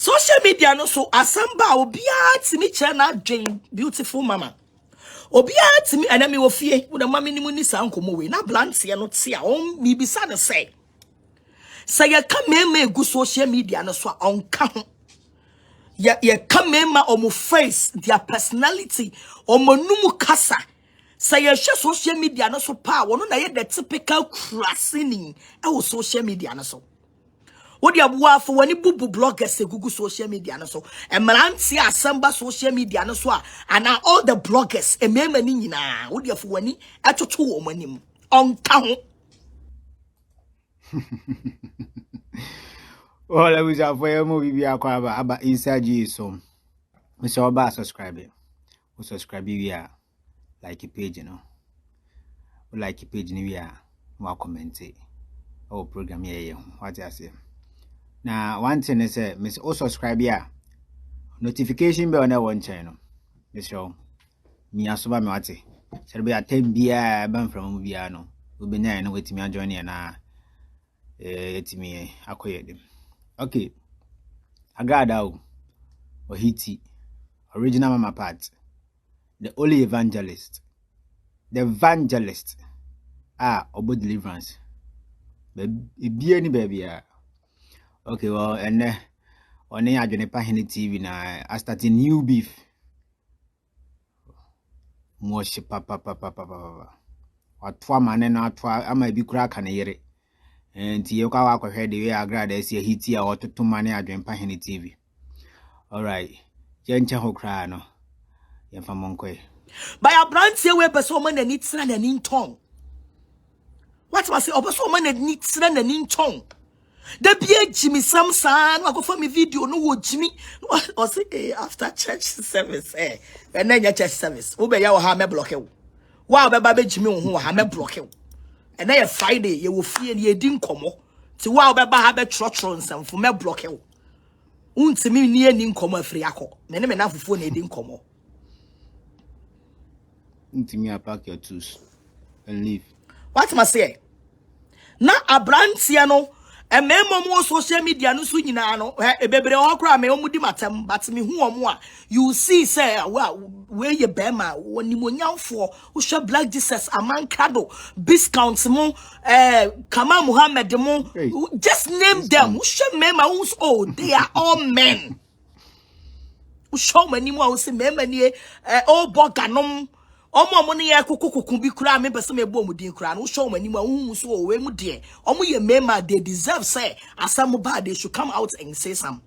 social media no so asamba obia timi che na adwen beautiful mama obia timi enemi wo fie wo na mama ni mu ni sa nkomo we na blantie no te a on mi bisa ne say ya ka meme gu social media no so on ka ho ya ka mema omo face their personality omo numu kasa ya hwe social media no so pa wono na ye the typical crassening e wo social media no so what you have for when you bubu bloggers Google social media no so and malanti asamba social media no so and now all the bloggers e me mani nyina what you have when you atoto wo manim on ka ho all I wish I for your movie be about inside you so Mr. Oba subscribe we subscribe we are like a page you know we like a page ni we are we comment our program here what I say. Now, one thing is, Miss, also subscribe here. Notification bell on that one channel. Miss show me as well. Me what say? Shall be a 10 beer ban from Viano. We'll be there and wait me join you na. It's me. Acquire them. Okay. Agradaa or Hiti, original mama part. The only evangelist. The evangelist. About deliverance. Be any baby. Okay, well, and on the Adwenepahene TV now, I start a new beef. Mosh papa. What 2 man and 2 I might be crack and hear it. And Tioka walk ahead the way I grad as a hit or 2 man Adwenepahene TV. All right, Jencha ho cry no. Yan for Monque. By a brand say we person man needs and in tongue. What was it? Person man needs and in tongue. The be Jimmy Samson, I go for me video, no Jimmy. Or say after church service, and then your church service. Ube ya ha me block you. Wow, baby Jimmy who ha me block you. And then Friday, you will feel ye didn't come. To wow, baby have a trotron and for me block you. Unti me near nin come free ako. Many men have phone didn't come. Unti me pack your tools and leave. What must say? Na a brand siano. And me mo social media no so nyina no e bebre ho kra me omudi matem but me hu omo a you see say we ye bema woni monyamfo wo hwe Black Jesus amankado discounts mo Kama Muhammad mo just name them wo hwe mema who's all they are all men wo show mani mo wo se mema ni all boganom omo ne ye kokokokun bi kura me pese me bo mu din kura no show mani ma hu so we mu de omo ye mema they deserve say asam bad they should come out and say some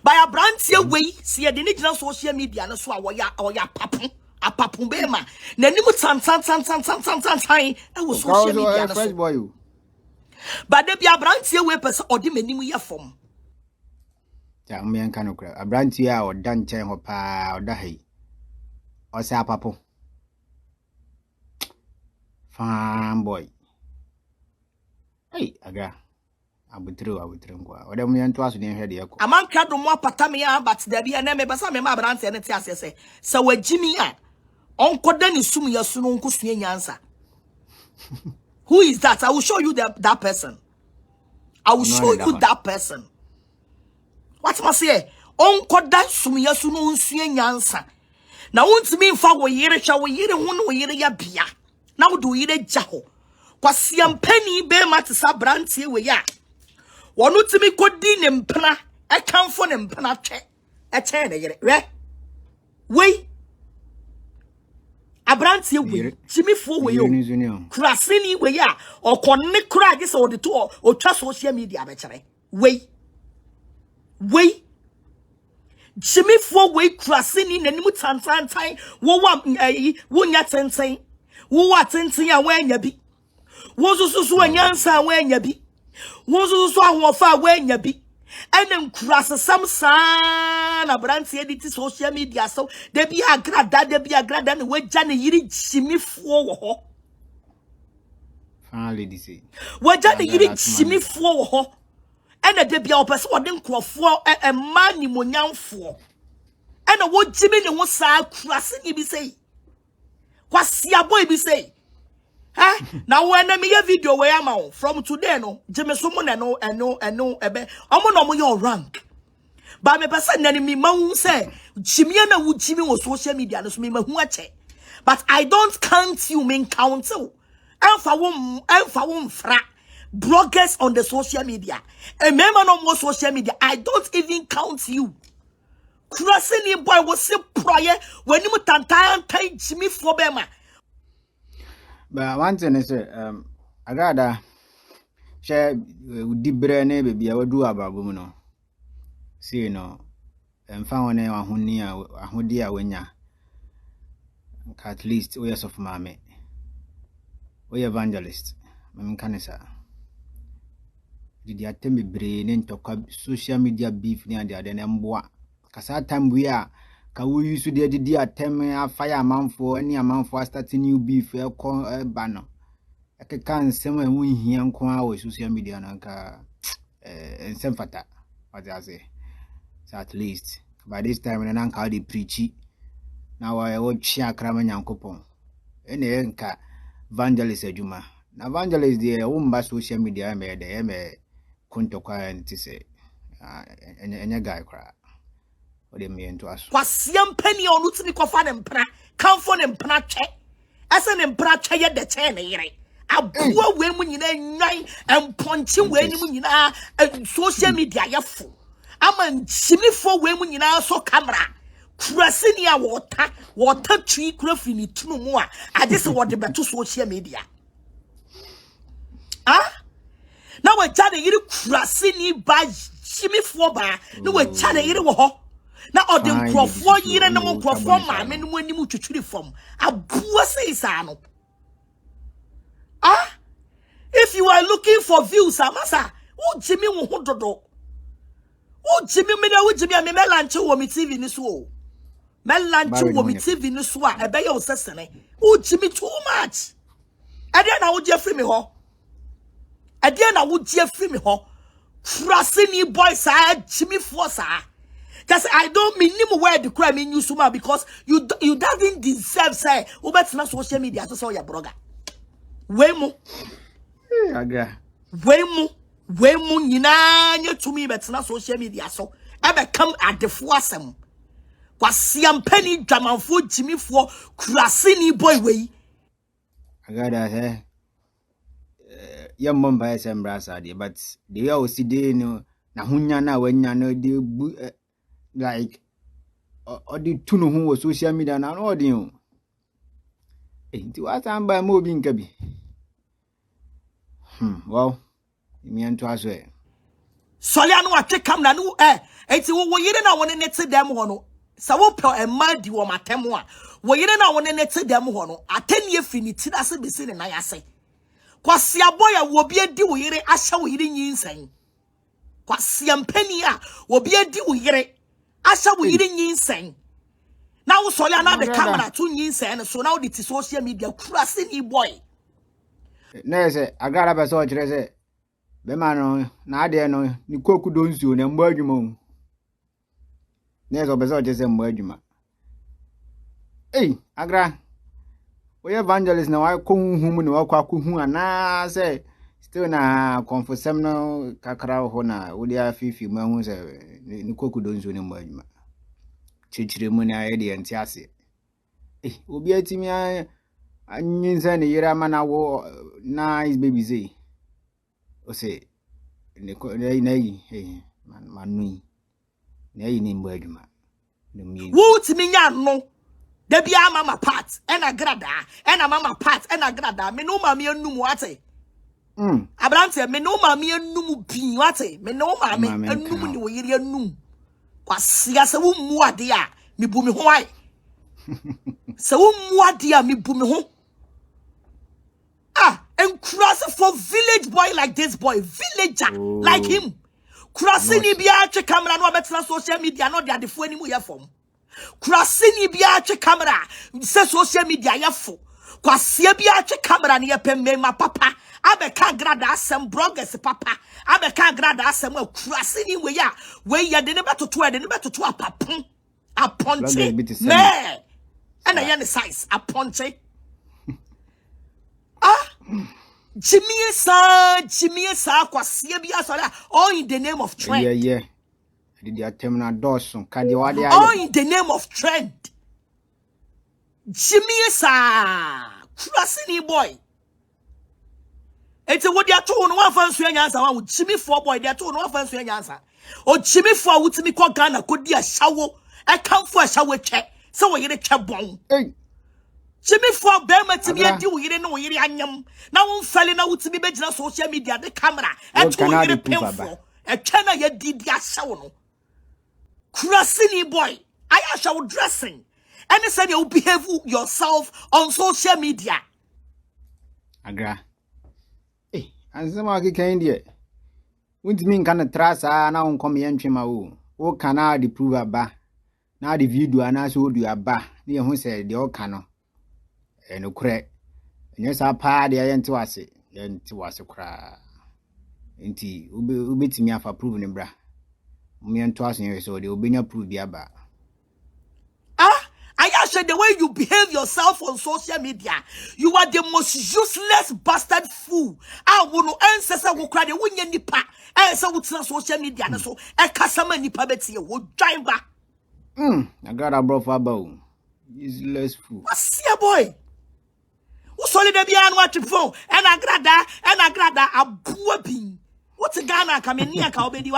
by a brand here we see the digital social media no so oya apapun be ma na nimu tan e wo social media no so but they be a brand here we pese odi manimu ye fom ja me an kan okra a brand here o dan chen ho pa o da hai o sa apapun fanboy. Hey, aga. Abutru ngwa. Ode mu yanto aso den hwede yakọ. Amanka do mo apatame ya but da bia na me basa me ma brante ne te asese. Se wagimi a onkoda ni sum yaso no nkosua nyansa. Who is that? I will show you that person. I will show you that person. What must say? Onkoda sum yaso no nsua nyansa. Na wontimi mfa wo yire hwa wo yire hu no wo yire ya bia. Now do yire jaho. Kwasi ampani be matisa brantie we ya. Wonu timi kodi ne mpena, e kanfo ne mpena twe. E chen ne yire. We abrantie we. Jimi fo we yo. Krasini we ya. Okone kra gese odi to o twa social media be kire. We Jimi fo we krasini nanimu tantan wo nya tenten. Wo atenten a wanya bi wo susu anyansa wanya bi wo susu ahofa wanya bi enen kurase samsa na brantie edit social media so de bi agrada ne wagya ne yiri jimifuo wo ho finally this wagya ne yiri jimifuo wo ho ena de bia opese wo de nkrofo ma ni monyamfo ena wo jimi ne wo sa kurase ni bi sei kwasi aboy bi say now when me video we am from today no jeme so mo no ebe omo no mo your rank But me person na me ma say Jimmy na wo Jimmy on social media no so me ma hu ache. But I don't count you, me count you. Alpha won fra bloggers on the social media. A member no more social media. I don't even count you. Crossing the boy was so prior when you tantan Jimmy for Bema. But one thing is, Agradaa, share deep brain, baby, I would do about woman. See, you know, and found a hunia when ya at least we are of mammy. We evangelist, Mammy Canessa. Did you attend me brain into social media beef near the other bois? Cause that time we are. Can we use the attempt a fire amount for any amount for starting new beef banner? I can't say when we hear and social media and some fata. What I say. So at least by this time when I can't preach it. Now I would share cramming and coupon. Any anchor evangelist Juma. Now evangelist the own social media made the Kunto and to say and a guy cry. What they mean to us? Was young penny on Lutini Kofan and Pra, come for them Prache. As an emprache yet the 10 a poor women in nine and punching women in social media. Yafu. I'm a Jimmy for women in our so camera. Crasinia water tree craft in 2 more. I just want the better social media. Ah? Now we're chatting you crasini by Jimmy for bar. No, we're chatting you. Now, or the crop year and no crop from my men when you move to tree from a poor say sano. Ah, if you are looking for views, Amasa, oh Jimmy will hold the door. Oh Jimmy, me know Jimmy, I melan to me TV in this wall. Melan to me TV in this wall, I beg your sesame. Oh Jimmy, too much. And then I would just free me ho. And then I would just free me ho. Frasini boys, Jimmy Forza. Because I don't mean him where the crime in you suma because you doesn't deserve say over social media to saw your brother. Wemu nyina to me but na social media so I come at the forasem. Kwasiam penny draman for Jimmy for crasini boy way. Agradaa young mom by some brass idea, but they all see they no na hunya na wenya no de like or the two no who was social media now audio. It was I'm by moving cabby. Well, me and to us way. Soliano ate camera no enti wo yire na woni nete dem ho no sa wo pe e madi wo matemo a wo yire na woni nete dem ho no atenie finiti da se besi ne na yase kwase aboya wo bi edi wo yire ahya wo yire nyinsan kwase ampani a wo bi edi wo yire ahya wo yire nyinsan na wo Soliano the camera to nyinsan so now the social media crashing e boy na say Agradaa be so kire say be ma no na ade no ni koku do nsuo na mbo adwuma na so be so kire say mbo adwuma Agradaa we evangelist na wa ko hu na wa kwa ko hu ana say still na confusem no kakra ho na wo dia fifi mu hu say ni koku do nsuo na mbo adwuma chichire mu na ye de enti ase obi atimi anyinsa ne yira mana wo nice baby say o say ne manu ne ni mbo adwuma no mi wo timi nya no da bia mama part and Agradaa and mama part and Agradaa me no ma me anum wate abrante me no ma me anum pin wate me no ma me anum ni wo yiri anum kwasia se wo mu ade a me bu me ho ai se wo mu ade a me bu me ho and cross for village boy like this boy, villager like him. Crossing Ibiache camera no better social media, no they the phone anymore ya form. Crossing Ibiache camera, say social media ya fo. Kwasi Ibiache camera ni pemme ma papa. Abeka Agradaa some bloggers papa. Abeka Agradaa some crossing we ya de never to a papa. A ponche. Me. And I size a ponche. Jimmy sa kwasi bia so all in the name of trend. Yeah. Did you terminal Dawson? Kadiwadi? All in the name of trend. Jimmy sa crossing boy. It's a what they are told no one fancy answer. One with Jimmy for boy, they are told no one fancy answer. Or Jimmy for with me call Ghana could be a shower. I come for a shower check. So we get a check bone. Hey. Jimmy for Belma to be a deal, you didn't know you am. Now I'm falling out to be better social media, the camera, and to get a painful. A channel yet did ya show. Crossing boy, I shall dressing. And they said you behave yourself on social media. Agra. Hey, and some of the candy. Wouldn't mean can a trust now come in Chima. Oh, can I prove a bar? Now the video and I showed you a bar. Near who said the old canoe. And no crack. And yes, I party I to us it. Then to us a cry. Indeed, Ubi to me for proving bra. Me and twice in so they will be approved the bar. I ask the way you behave yourself on social media. You are the most useless bastard fool. I will no ancestor will cry the win nipa. And so what's on social media and so a customer nipa betty will drive back. I got a bro for bow. Useless fool. What's your boy? Who solid the beyond what you phone? And I grada a booping. What's a Ghana coming near Cowbedy?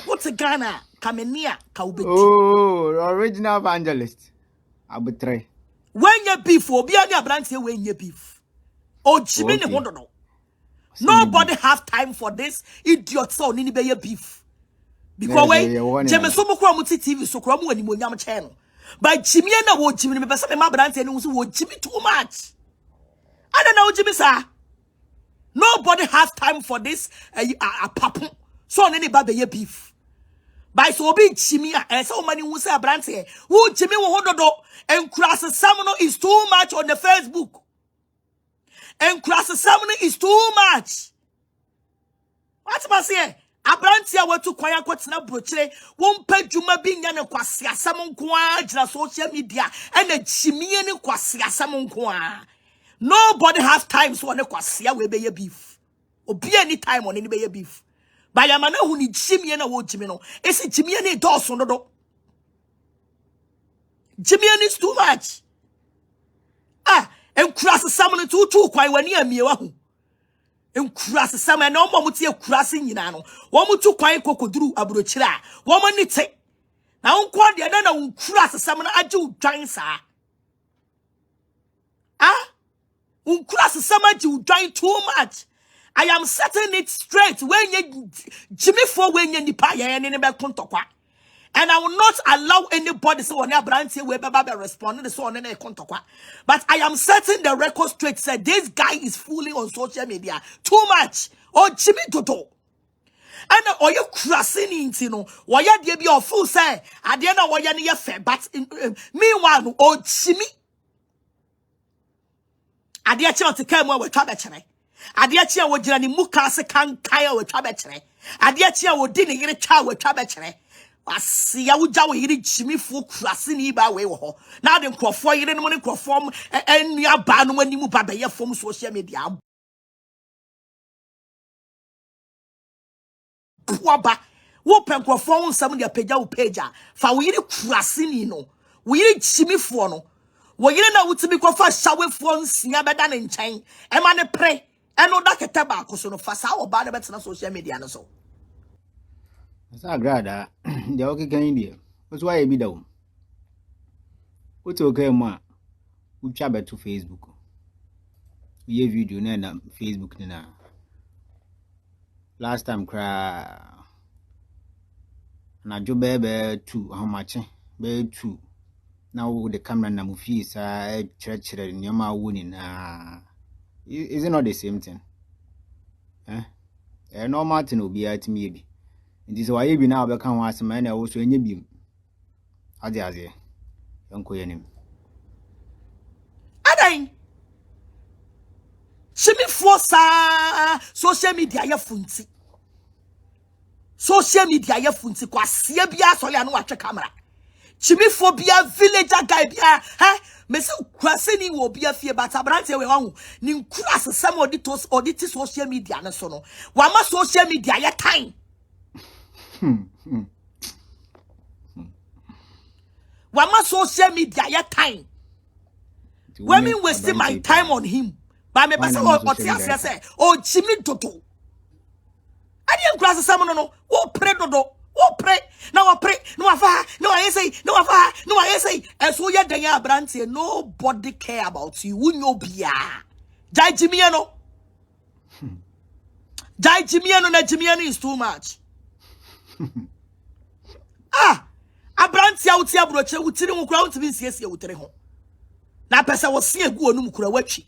What's a Ghana? Kamenia Kaubit. Oh, original evangelist. I betray. When your beef will be on your branch here, when your beef. Oh, Jimmy, okay. Nobody have time for this idiot son in the beef. Because way, Jimmy Somokramuti TV, so Kramu and Munyam channel. But Jimmy and I would Jimmy, but some my branch and also would Jimmy too much. I don't know, Jimmy, sir. Nobody has time for this a papa. So any baby beef. By so be Jimmy and so many who say a brand here. Who Jimmy will hold do and cross the salmon is too much on the Facebook. And cross the salmon is too much. What must say? A brand here were to quiet what's not brochure. Won't pay Juma being an aquasia salmon qua social media and a Jimmy and aquasia salmon qua. Nobody has time so on a quasia will be a beef. Or be any time on any bay beef. By a man who needs Jimmy and a wood Jimmy. Is it Jimmy and a Dawson? Jimmy and is too much. And cross the salmon too quite when near me. And cross the salmon, no one would see a crossing in ano. One would too quiet cocoa drew a brochura. Woman, it's it. Now, quite the other cross the salmon. I do giant, sir. Cross the salmon to giant too much. I am setting it straight when you Jimmy for when you nipa and in the contokwa. And I will not allow anybody so on your branch here where Baba responding to so on any contokwa. But I am setting the record straight. Said this guy is fooling on social media too much. Oh Jimmy Toto. And or you crossing into you know, why you be your fool say I didn't know why you need fair, but meanwhile, oh Jimmy. I did to come with Tabachane. Adiachia would Jenny Mukase can kaya with Tabachane. Adiachia would dinner get a child with Tabachane. I see I would jaw Jimmy for crossing by way. Now then, Crawford, you didn't want to perform and your ban when you move by your phone social media. Waba, whoop Crawford, some of your pager, for we crossing, you know. We Jimmy for no. We didn't know what to be called for shower phones, never done in chain. And man, pray. And no that tobacco so no fast how about the social media and so. Sagrada, the okay can India. What's why you be down? What's okay, ma? We chat to Facebook. We have video na Facebook na. Last time cry. Na jo bebe 2 how much? Be 2. Now the camera na mufi sa church nyama winning is it not the same thing? Normal thing will be at me. It is why you be now become was man also in your beam. Adia, Uncle Yenim. Adain. Shimmy force social media ya funti. Social media ya funti kwa siebia so ya no watch camera. Chimiphobia villager guy bia me say kwaseni wo bia fie but abrante we hu ni nkras some audit social media na so no wa ma social media ye time wa ma social media ye time women wasting my time on him but me person o tia say o chimi dodo ade nkras some no wo pre dodo wo pray now I pray no afa no I say no afa no I say and so ya dan ya brante nobody care about you wunyo bia jai jimiano na jimiano is too much abrante a uti abroche utiri nkura untimi nsiesie utere ho na pesa wo se egu onum kura watwi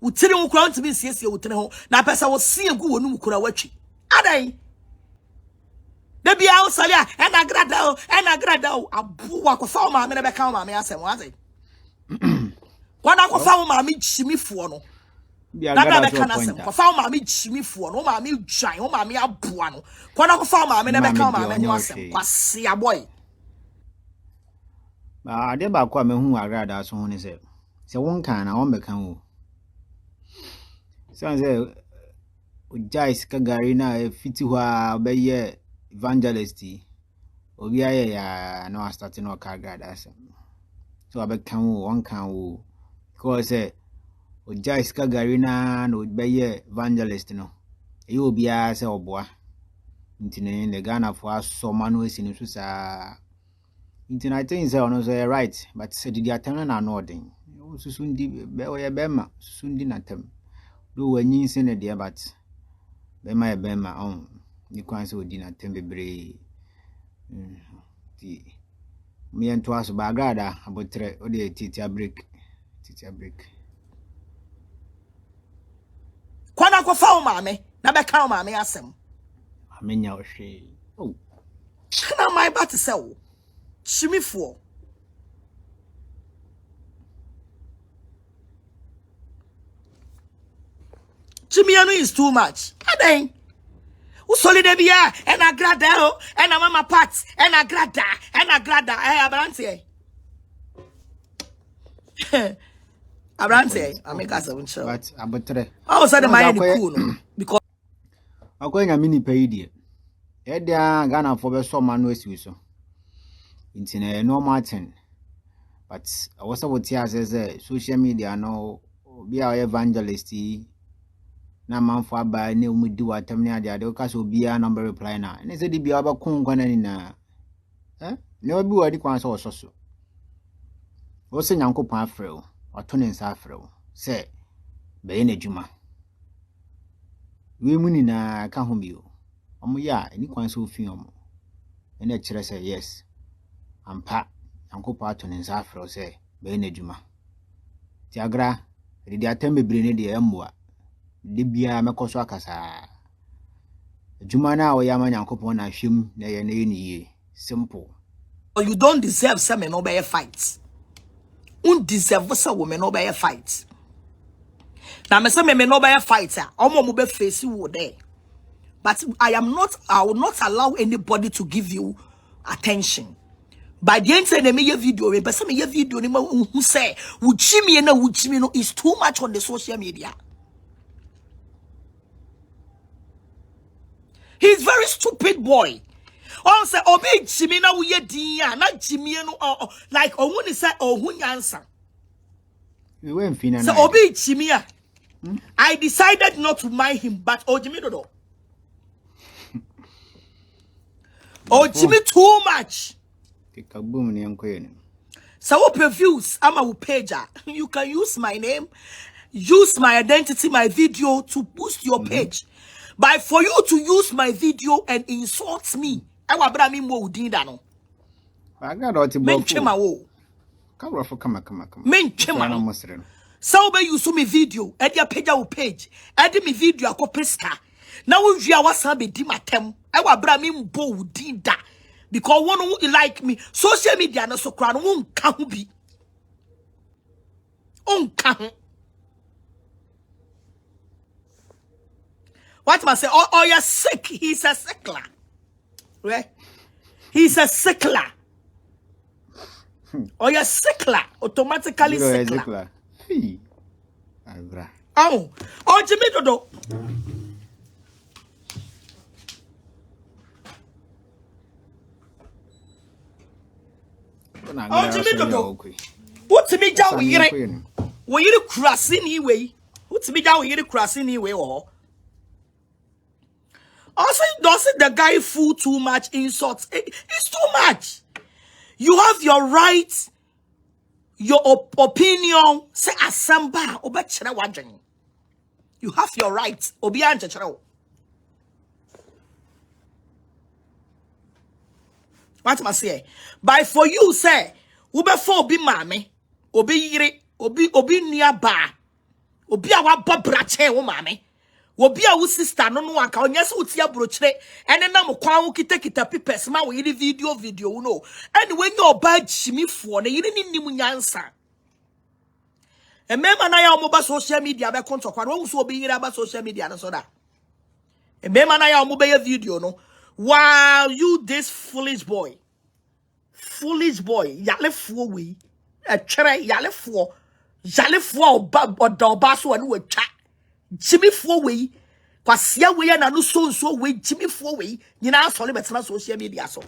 utiri nkura untimi nsiesie utere ho na pesa wo se egu onum kura watwi adan the be out salia and agrada abu wa ko fa ma me na be kan ma me asem wa say kwana ko fa ma me chimifo no na be kan asem ko fa ma me chimifo no ma me dwan o ma me aboa no kwana ko fa ma me na be kan ma me ho asem kwase aboy ba ade ba kwa me hu agrada so ho ne se won kan na won be kan wo se o jais ka gari na fiti hwa be ye evangelist obi aye ya no start no ka grada asem so abekan wo won kan wo because o jais ka gari na no be ye evangelist no e obi a se oboa ntine le Ghana for asoma no esini so sa ntine I think say ono so right but say di atem na no odin susundi be o ye bema susundi na tem do wanyin se ne de but bema ye bema on ni kwanse odi na tembebre ti mi ento aso ba agrada abotre odi titia break kwana ko fa o maame na be kan o maame asem amenya ohwe oh kana my bat se wo chimifo chimiano is too much adan usoli de bia and agrada and mama pat and agrada abrante abrante ameka se woncho but abotre how say the mind cool no because akwenya mini payidie e dia Ghana for be so manu asiu so intine normal thing but I was about to say social media no be our evangelist na manfo aba na umudi watam ne ade o kaso bia number reply na ne se di bia ba kon kwana ni na ne obi wadi kwan so ososo o se nyankopon afrɛ o to ne nsa afrɛ o se be na djuma we mu ni na ka ho bi o omo ya ni kwan so fi omo ene kyerɛ se yes ampa nyankopon ato ne nsa afrɛ o se be na djuma ti agra di atam bebre ne de emwa de bia mekoso akasa adwuma na wo yama nyankopon na hwem na ye na ye simple you don't deserve some no be fight deserve some women no be fight na me say me no be fight omo mo be face wo there but I will not allow anybody to give you attention by the end say me video me person me video ni ma hu say wuchimi na wuchimi no is too much on the social media. He's very stupid boy. On say obi Jimmy na we din ya na Jimmy no like who say who answer. We went fina. So obi Jimmy I decided not to mind him but Jimmy do. Jimmy too much. Kikaboom ni yanko yenu. So what views ama wo page you can use my name, use my identity, my video to boost your page. But for you to use my video and insult me, I will bring me more dinda no. I got all the menchema wo. Come come. Menchema. So be you so me video, e dia page, e di me video akopesta. Na wo via wasa be di matem. I will bring me more dinda because one who like me, social media na so kra no won ka ho bi. On ka ho. What must say? Oh, you're sick. He's a sickler. Right? He's a sickler. Or your sickler, automatically sickler. Oh, Jimmy Dodo. Oh, Jimmy Dodo. What's me down with you? Were you crossing anyway? What's me down with you crossing anyway? Or also, doesn't the guy fool too much insults? It's too much. You have your rights, your opinion. Say asamba obechera wajen. You have your rights. Obi anchechero. What must say? By for you say, ube for obi mame, obi yire, obi nearby, obi awa bobrache wo mame. Obi a wo sister no no anka onyese utia brochre ene na mo kwan wo kita papers ma wo yiri video no ene when your bad chimifo na yiri ni nim nyansa e mema na ya omoba social media be kontokwa no wo so obi yiri aba social media no so da e mema na ya omoba video no while you this foolish boy yalefuo we e twere yalefuo oba so anu watwa Jimmy for way, Kwasia way and no so way, Jimmy for way, you know, sorry, but not social media. So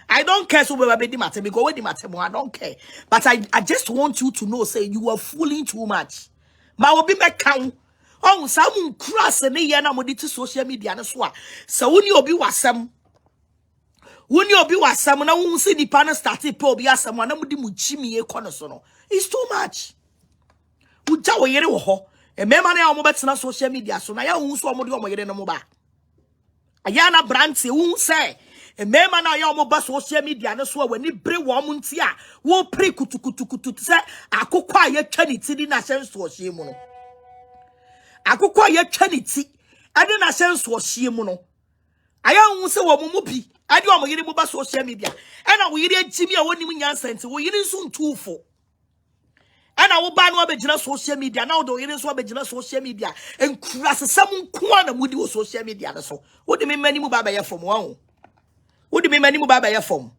I don't care so whether the matter, because with the matter, I don't care. But I just want you to know, say you are fooling too much. Ma will be my count. Oh, some cross and the enemy to social media and so. So when you be was some. When you be was some, I won't see the panel started probably as someone would Jimmy a corner. It's too much. Would tell you. E mema na omo betina social media so na ya hu so omo de omo yere no mo ba ayana branch hu say e mema na ya omo ba social media no so wani bre wo omo nti a wo pre kutukutukutu say akokwa ye twa ni ti na sense wo hye mu no akokwa ye twa ni ti ade na sense wo hye mu no aya hu say wo mu bi ade omo yere mo ba social media e na wo yere agimi a woni mu nyansante wo yere nso ntufo and I will ban what social media now. Do you what social media and crass some corner would do social media? So, what do you mean many mobile from one? What do you mean many mobile from?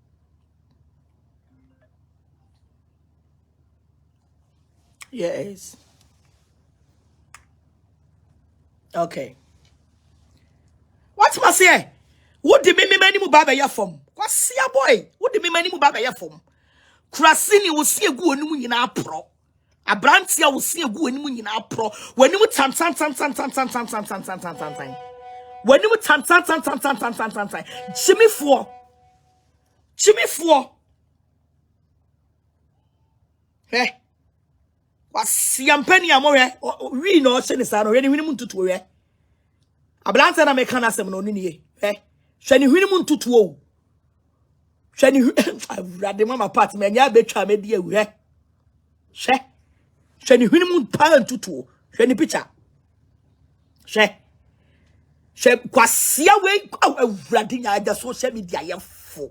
Yes. Okay. What must say? What do you mean many mobile from? What's your boy? What do you mean many mobile from? Crassini will see a good new in our pro. Abrantia will see a good new in our pro. When you tan. When you tan. Jimmy four. Eh? What's yampany amore? We know Senisano, any minimum to two. Ablanta na mekana sem no ni eh. Shani hwinimu to two. Shani I've mama part me nya betwa me de awu eh. Shani hwinimu pan tutu. Shani picture. She kwasia we awurade nya ada social media ye fo.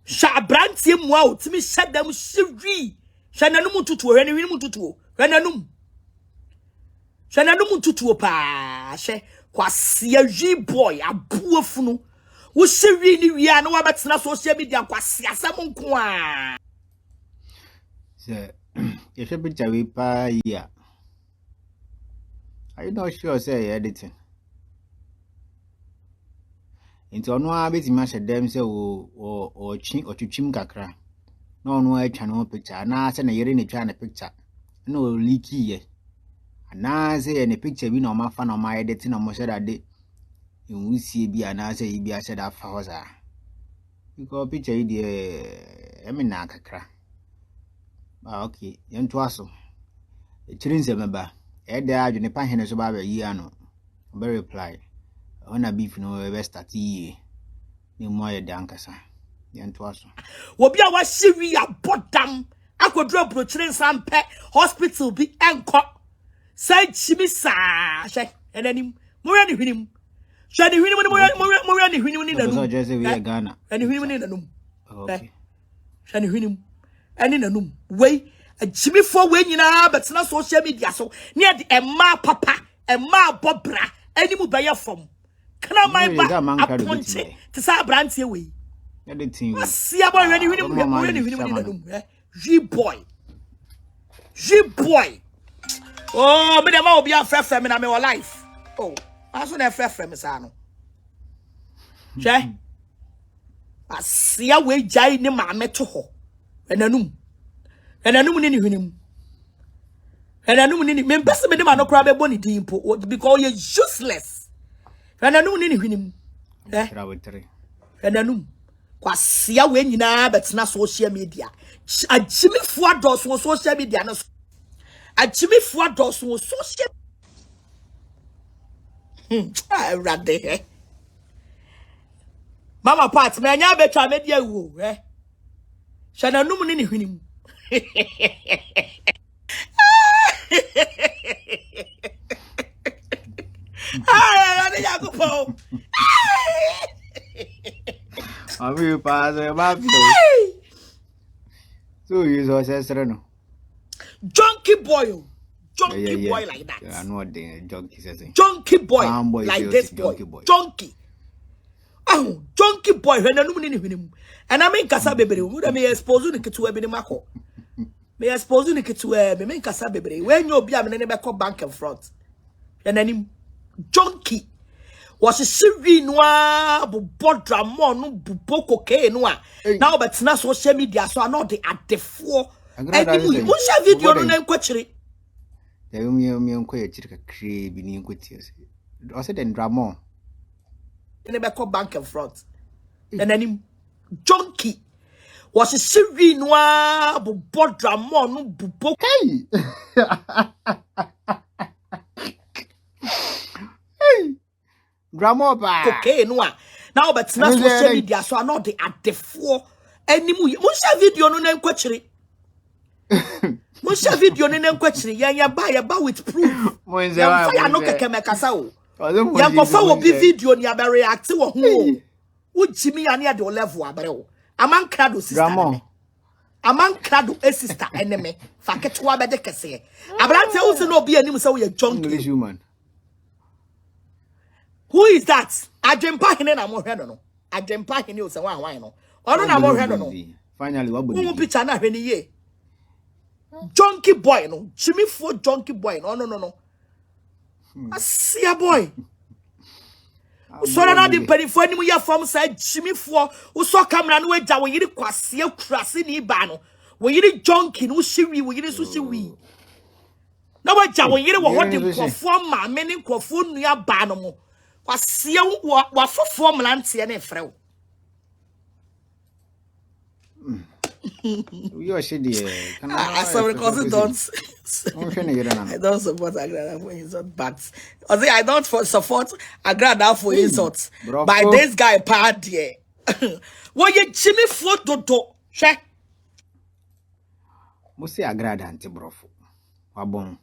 Sha brantie mu a otimi shadam hyewi. Shananum tutu hwani hwinimu tutu. Hwananum. Shananum tutu pa. She kwasia wi boy abuafunu. Wo hyewi ni wi a na wa betena social media kwasia sam nko a. Se you should be jawi pa ya. Are you not sure say editing? Into no abeti ma shedem se o twitwim kakra. No no atwa no picture na se na yere ne twa na picture. No leaky ye. Na se ne picture bi na o ma fa na o ma edit na mo sheda de. Nwusie bi ana se yi bi a sheda fa hoza. Because picture yi de emi na kakra. Ah okay, yento aso. E chirinse meba. E de Adwenepahene so ba yi ano. Be reply. Ona beef no we start yi. Ni mo ye de ankasa. Yento aso. Obi a wa hyewi abodam akodro brochire sampe hospital bi enko. Sai chimi sa hye enanim. Mo ya ni hwinim. Shani hwinim mo ya ni hwinim ni nanum. So just we Ghana. Ani hwinim ni nanum. Okay. Shani hwinim. Ani nanum. We Jimmy for when you know, but it's not social media. So near the Emma Papa, Emma Bobra, any mobile from. Can I my back? To say Branty away. Ya de tin. Asia boy when you him. G-boy. G-boy. Oh, me dem a obi afrefre me na me life. Oh, aso na afrefre me sa no. Che. Asia we jai ni maame to ho. Enanum ni hwenim. Enanum ni me best me dem anokra be boni din po because you useless. Enanum ni hwenim. Travel Enanum. Kwasia we nyina betena social media. Ajimifo ados wo social media no. Ajimifo ados wo social. Rade. Mama part me anya betwa media wo, Shananum ni hwenim. Rade yakupo. Abi pass ba so you so Sɛcrɛts. Junkie boy. Junkie boy like that. I know what the junkie says. Junkie boy like this boy. Junkie. Oh, junkie boy. And I mean kasa bebre. Would me expose ni ketu ebe ni mako. Me expose ni ketu ebe me kasa bebre. When you be am na be call bank in front. And then junkie. Was a siri noa bu bodra mo no bu cocaine noa. Now but na social media so I know they at the four. Anyway, we share video no na kwachiri. Ya me enko ya chiri kakre bi ni enko tie. O se den drama. In the back of bank in front. And then junkie was a siri noa bu bodra mo no bu Hey. Hey. Drama ba. Okay, no. Now, but na social media, so I know they at the four. Anymore, Musha video no name quachiri. Musha video no name quachiri. Ya ba with proof. Ya no keke mekasao. Ya kofa will be video ni abe react wo hu. Wo Jimmy ani at the level abere wo. Aman krado sister. Aman krado sister enemy. Faketwa be de kese. Abrante wo se no be anim se wo ye junkie human. Who is that? Adwenepahene na mo hwe no. Adwenepahene o se wan no. Ono na mo hwe no. Finally, what Wo picture na hwe ni ye. Junkie boy no. Chimifo junkie boy no. No. Asia boy. So na di penifo anim ya form say chimifo. Wo so camera no agya wo yiri kwase akurase ni ba no. Wo yiri junkie no hyewi, wo yiri so hyewi. Na wo agya wo yiri wo hode nkofo ma me ne nkofo nua ba no mo. Wasia wa fofo mlantie na efrew. You are shady. I don't support Agradaa for insult, but I don't support Agradaa for insults. By this guy part here. What you Jimmy photo do? Check. Musi Agradaa anti brofo. Wabon.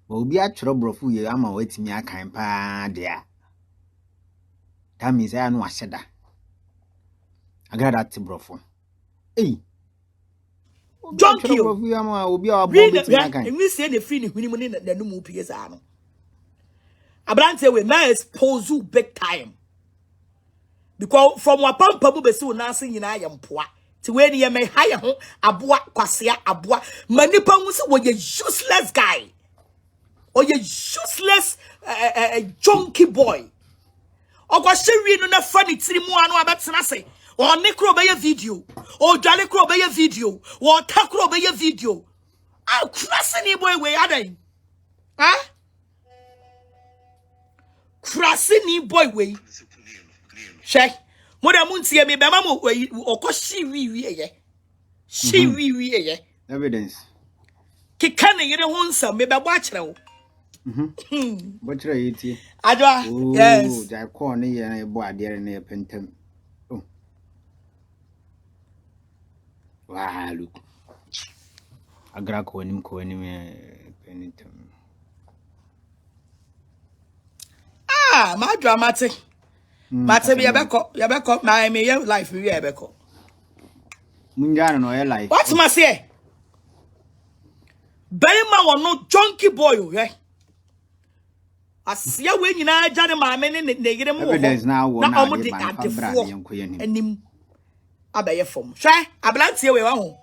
Obi a chro brofo ye ama wetimi akan pa dia. That means I know Asheda. Agradaa anti brofo. Hey. Junkie. Obi a we say the free ni huni money na no mu pie sa no. Abrante we na expose you big time. Because from wapampa bu besi na ase nyina ayempoa. Ti we ni me hire ho aboa kwasea aboa manipa hu se wo ye useless guy. Or ye useless junkie boy. Ogwa shewi no na fa ni tiri mu anu abetena se. Or necro be video. Or jolly crow be video. Or takro be video. I'll cross any boy way are they? Huh? Cross any boy way. Check. Mother Muntia me bamamu or she we she we evidence. Kikana you don't want some maybe watch now. But right. Adwa. Yes. That corner and a boy there in a pentem. Wow, look. Agra ko nim penitum. My dramatic. Mate be yabeko my me life we yabeko. Munjana no life. What must say? Berima won no junkie boy, Asia we nyina agya ne maame ne yire mo. Evidence now won na omo de adefo enim. Abeye from. Try ablantie we ho.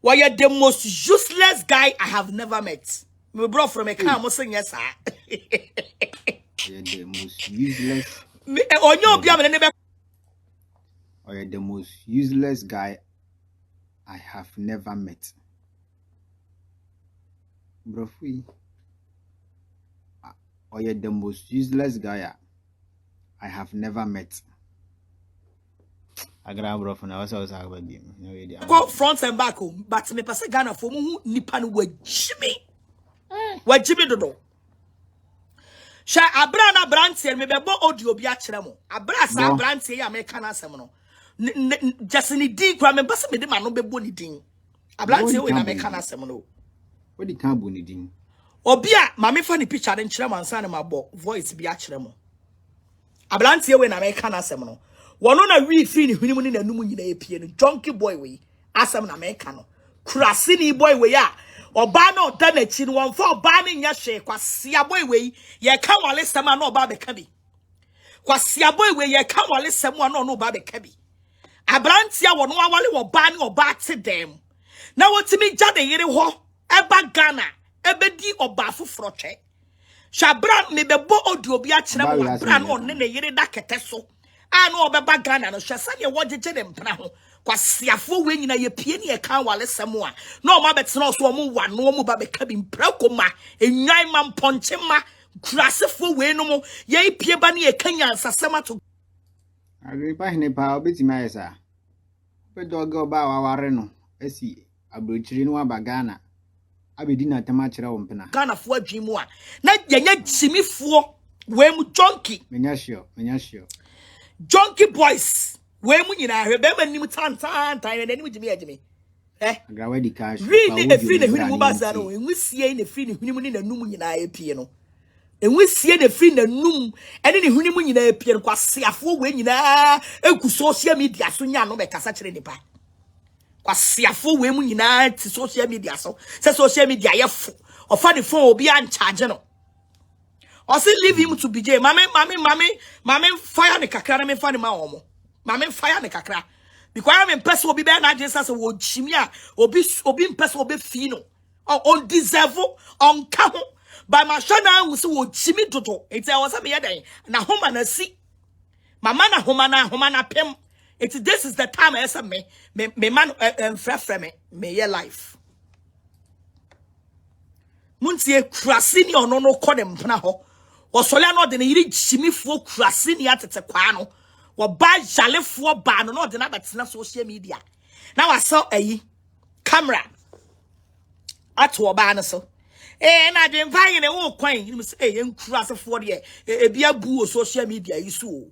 Why you the most useless guy I have never met. Me bro from a car mo sing yes sir. You're the most useless. Me onyo bia me ne be. Or you're the most useless guy I have never met. Bro, or you're the most useless guy I have never met. I grab bro from also about him. Go front and back, but me pass Ghana for mu nipa no wajimi. Wajimi dodo. Sha abra na brantie me bebo audio bi a kire mo. Abra sa brantie ya me kana asem no. Just ni din kwa me pass me de ma no bebo ni din. Abrantie we na me kana asem no. What the can bo ni din? Obi a ma me fa ni picture de kire mo ansa na mabo voice bi a kire mo. Abrantie we na me kana asem no. Wono na wi free ni hunimu ni nanum nyina epie no junkie boy we asem na me ka no krasini boy we ya oba na oda na chi no wonfa oba na nya hwe kwasia boy we ye ka wale sema na oba be ka bi kwasia boy we ye ka wale sema na no oba be ka bi abrantia wono awale oba na oba te dem na wotimi gya de yere ho eba Ghana ebedi oba foforo twe shabran me bebo odio bi a kire mo abran on ne yere da kete so ano obeba Ghana no hwesa ne wogege ne mpra ho kwasiafo we nyina ye pie ne ye kan wale semo a na o ma betena so o mu wa no mu ba be ka bi mpra koma enwan ma mponche ma krasefo we no mu ye pie ba ne ye kanya nsasema to Adwenepahene pa obetima yesa pe dogo ba waware no asi abrochiri no aba Ghana abedi na tema kire wo mpena Ghana fo adwimu a na yenya jimifo we mu junkie menya sure junkie boys we mu nyina hwe be manim tan nanim jimi agimi agrawa di cash really e free ne hunimu baza no enwisie ne free ne hunimu ni nanum nyina epie no enwisie ne free nanum ene ne hunimu nyina epie no kwasiafo we nyina egu social media so nya no be kasa kire nipa kwasiafo we mu nyina ti social media so se social media ye fo ofa the phone obi an charge no or say leave him to BJ. Mame, fire the kakra, me find my omo. Mame, fire the kakra. Because I'm in person will be better than Jesus or Chimia, or be in person will be fino, or undeserved, uncommon. By my shana, who so Jimmy Toto, it's our some day. Now, home and a see. Mamana, homana, pem. This is the time I said me man, and from me, your life. Muntie, Crasini or no call them Pnaho. Osolia no de ne yiri jimifo krase ni atete kwa no wo ba jalefo ba no de na betena social media na waso ayi camera ato ba no so na Adwenepahene wo kwan ni say enkurasefo de e bia bu o social media yi so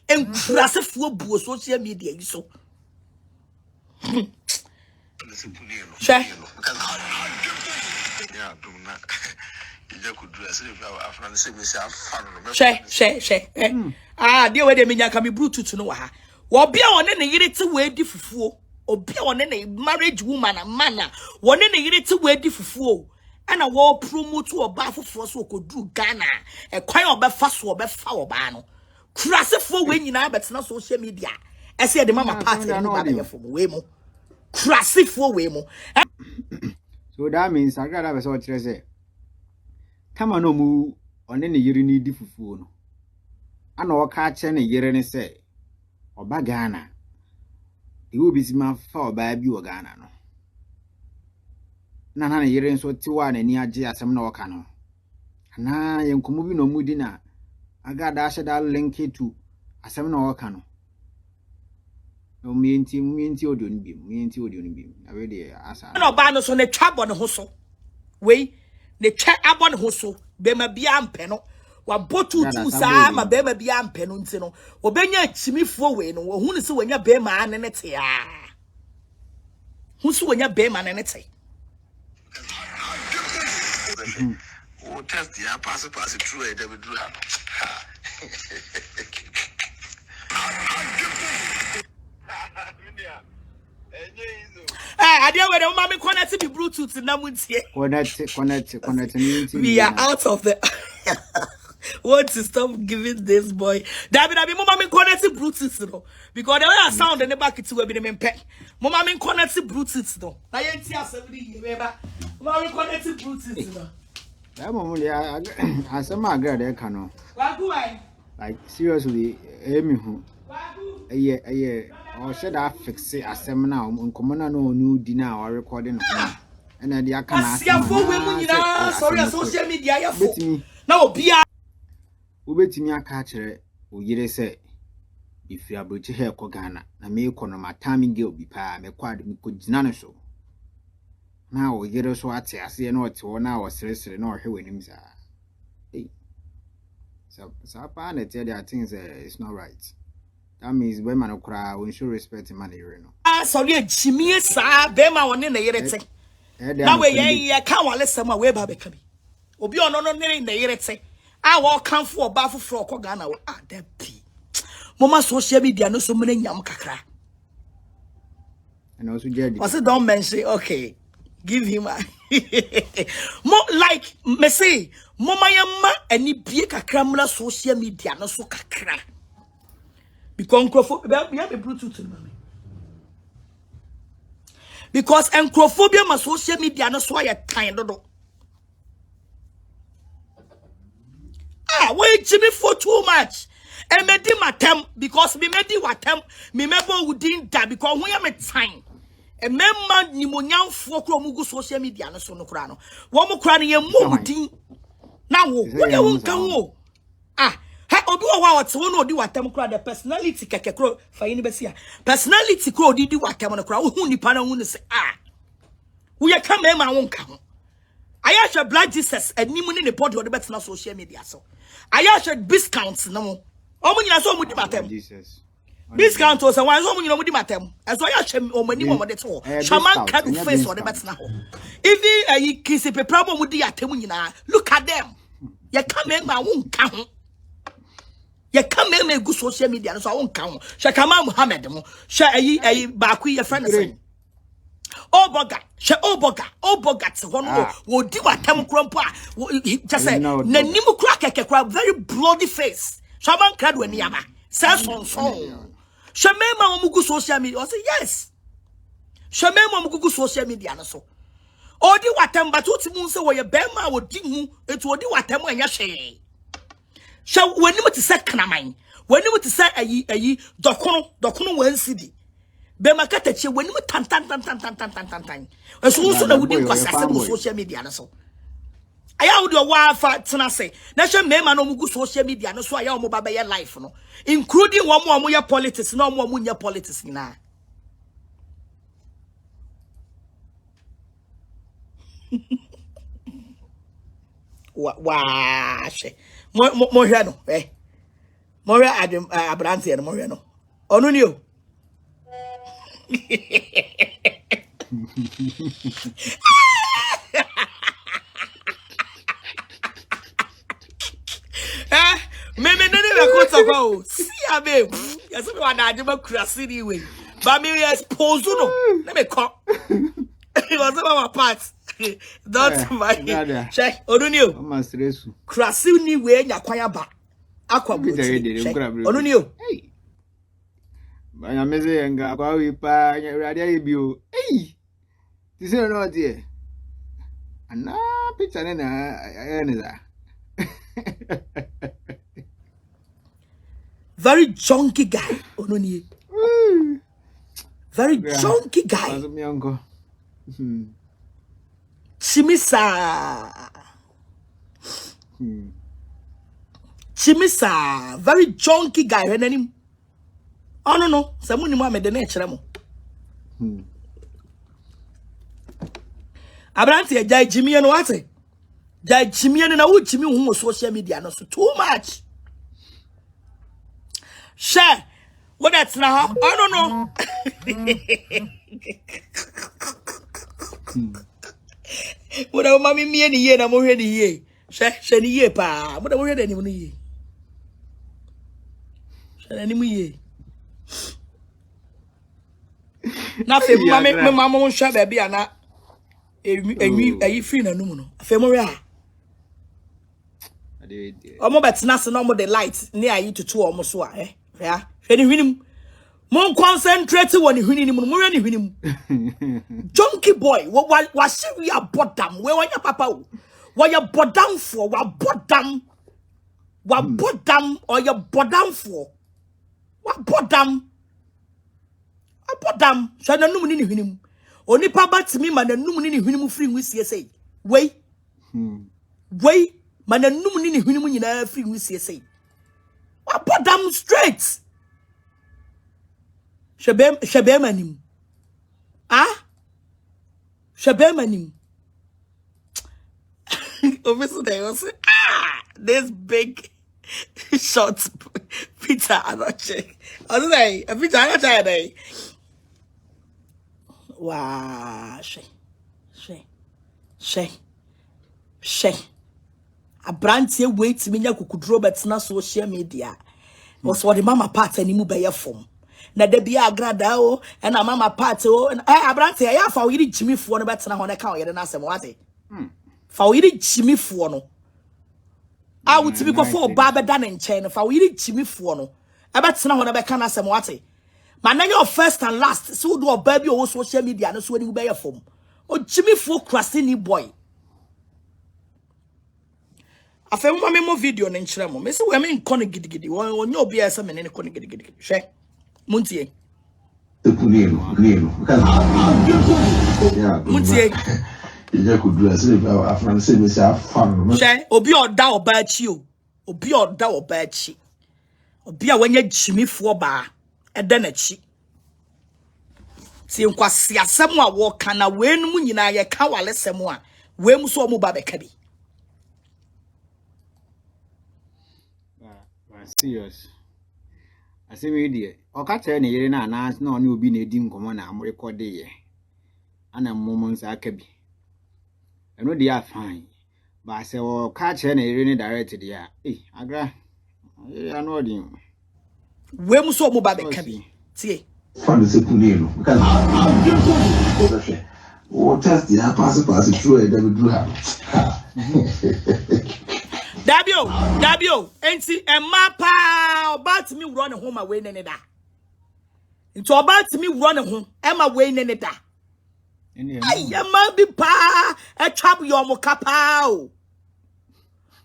enkurasefo bu o social media yi so she dear way they mean can be brutal to know ha. Wobia one ne yire te we di fufuo. Obia one ne marriage woman and man one ne yire te we di fufuo. Ana wo promote oba fufuo so okodu Ghana. E kwan obefa so obefa oba no. Krasefo we nyina betena social media. E say the mama party no ba be for we mu. Krasefo we mu. So that means Agradaa be so kire say kama no mu one ne yiri ni di fufuo no ana o ka che ne yiri ne se oba Ghana e wo bisima fa oba bi o Ghana no na ne yiri nso tiwa na ni age asem na o ka no na yenkomu bi no mu di na Agradaa hye da link to asem na o ka no no mienti audio ni bi awede asa na oba no so ne twabo ne ho so we ne twa abon ho so be ma bia mpe no wa botu tu sa ma be ma bia mpe no nti no obenya chimifo we no wo hunu se wanya be ma ne ne te a hu se wanya be ma ne ne te o test ya pass through e dey do ha ade we dey mama connect be Bluetooth na muntie connect we are out of the Want to stop giving this boy. That be mama me connected Brutus no. Because the way I sound in the back it will be the pet. Mama me connected Brutus no. Na yen ti asebri remember. Mama me connected Brutus no. That moment I some Agradaa cano. Why? Like seriously, me who. Wagu. Yeah. Or should I fix it as seminar on common no new dinner or recording and then the can sorry social media ya for. Now be Ubeti me a catcher, who yet say if you are bridge hair Kogana, I may call my timing gill be pa, me quite me could none so. Now we get us what I see no to 1 hour seriously nor hearing him. So I tell you things it's not right. That means women will cry, we should respect money, you know. Sorry, Jimmy, sir, Bema one in the yere. Now we can't let some away baby. Obi on no in the yere. I walk come for a baffle for Kogana. Ah, that pee. Mama social media no so many yam kakra. And also, Jerry. Was it don't mention? Okay, give him a more like me say, Mama yama any be kakra social media no so kakra. Because we have a Bluetooth in mommy. Because encrophobia my social media no so I kind of. Ah, wait Jimmy for too much. And me di matem because me di watem me mebo within that because when am time. And member nimonyam for mugu social media no so no kra no. Wo mo kra no ye mo within. Now wo you won kan wo. Ah, ha obi wa what wo no di watem kra the personality keke kro fa yin be sia. Personality kro di watem no kra wo hu nipa na hu ne se ah. Wo ye ka mema won ka ho. I should blood Jesus and Nimuni the body or the better social media. So I should discounts no. Omuni so mudi matem. Jesus. Discount was a one so mudi matem. As I should omani mo de to. Shaman can face or the better now. If you kiss a problem with the atemuna, look at them. You come in my won't count. You come in a good social media, so I won't count. Shakama Muhammad, shall a bakui your friend. Oh boga one wo di watam krompo a just say nanimu kra kekekra very bloody face shaman crowd when yama says on shamema omugu social media say yes shamema omugu social media no so odi watam but utimu say wo ye bema wo di hu etu odi watam anya hwe sha wanimu ti say knaman wanimu ti say ayi dokono wan city be makata che wani mu tan so na wudi kwasase mu social media no so aya wudi wa fa tena se na hwe mema no mugu social media no so aya o mo ba be ye life no including wo mo ye politics na mo nya politics na wa she mo hwe no mo hwe Abrante no mo hwe no onu ni o Meme nene we ko toko see abe ya so wa na adema kurasi ni we ba me expose no let me come it was about my part don't my check onuni o ma stressu kurasi ni we nya kwanya ba akwa buti onuni o Banya meze yenga kwa wipa radia yebio tise no die ana picture na very junky guy ononi very junky guy mi uncle Chimisa very junky guy renanim. Oh no, someone mu amede na ekere mo. Abrante ya jai jimie no wate. Jai jimie na wo jimi hu social media no so too much. Share what that's now. Oh no. What a mommy me any year na mo hwe ni ye. She ni ye pa. What a mo hwe ni mo ni ye. She ni mo ye. Na fe mama mo hwa ba bia na enwi free na numu no. Fe mo hwe a. Omo betena se no mo the light near you to two almost so yeah. Hwani hwinim. Mon concentrate on the hwinim mo hwani hwinim. Junkie boy, wa se we are bodam. We wanya papa o. Wa ya bodam for wa bodam. Wa bodam or ya bodam for. Wa bodam. Wa bodam. So na num ni hwinim. Oni pa batimi ma na num ni hwinim free nwisie sei. Wei. Wei. Mana num ni hwini mu nyina free wusie sei wa bodam straight shebem anim shebem anim obviously they was this big short Peter Anoche I was like Peter Anoche wow she Abrantie wait me nya kukudro betena social media was what the mama part ani mu beye fom na da bia agrada o na mama part o abrantie ya fa yiri jimifo no betena ho na ka oyede na asem wate fa yiri jimifo no a wutimi ko fo ba beda ne nchen no fa yiri jimifo no e betena ho na be ka na asem wate man na your first and last so do oba bi o social media no so ani mu beye fom o jimifo krasini boy afa mo memo video ne nkyere mo me se we me nkone gidigidi won nya obi ese me ne nkone gidigidi hwe muntie muntie ije ku dura se ba afran se me se afan no hwe obi oda oba achi o obi oda oba achi obi a wanya jimifo ba eda na chi ti nkwase asem a wo kana we num nyina ye ka wale sem a we mu so mo ba be ka bi serious. I say we dear. O ka tell ne yere na announce na oni obi na edi nkomo na am record ye. Ana moments akabi. Eno dey fine. But I say o ka tell ne yere ni direct there. Agra. Ya no odi. We mu so mo ba be ka bi. Tie. Fan se kunelo. Because o test ya pass through e dem do ha. Dabio, enti emma pa about me run home away nene da. Into about me run home, emma way nene da. Ay, emma be pa, a chap your mokapa.